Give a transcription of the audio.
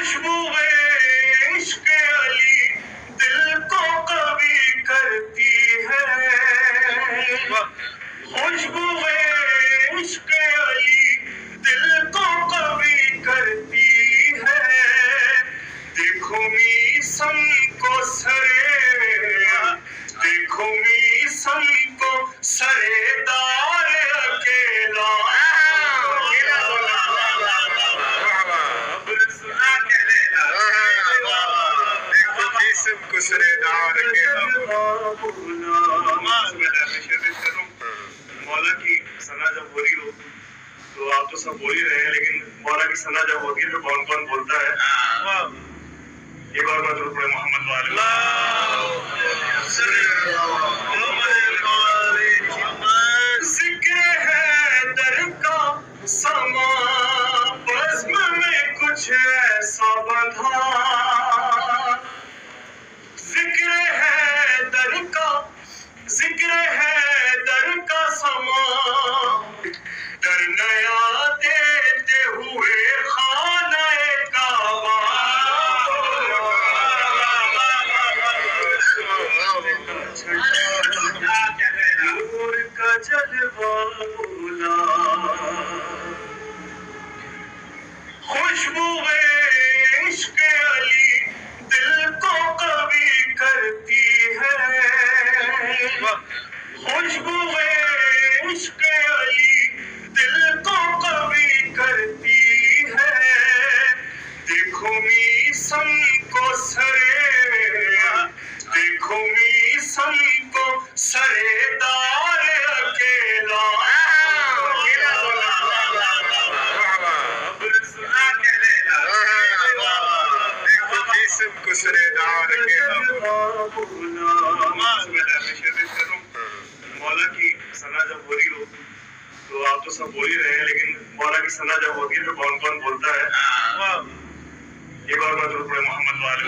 خوشبو عشق علی دل کو کبھی کرتی ہے، خوشبو عشق علی دل کو کبھی کرتی ہے، دیکھو میسم کو دیکھو میسم کو سرے دار اکیلا، مولا کی ثنا جب ہو رہی ہو تو آپ تو سب بول ہی رہے ہیں، لیکن مولا کی ثنا جب ہوتی ہے تو کون کون بولتا ہے؟ ایک اور بات پڑھے محمد والے ذکر ہے در کا سما بزم میں کچھ ایسا بندھا، ذکر ہے در کا سما در نیا دیتے ہوئے خانہ کعبہ، نور کا جلوہ بولا، خوشبو عشق علی دل کو کبھی کرتی ہے، خوشبو عشق علی دل کو کبھی کرتی ہے، دیکھو میسم کو دیکھو میسم کو سرے دار اکیلا، مولا کی ثنا جب ہو رہی ہو تو آپ تو سب بول ہی رہے ہیں، لیکن مولا کی ثنا جب ہوتی ہے تو کون کون بولتا ہے؟ ایک اور بات پڑھے محمد والے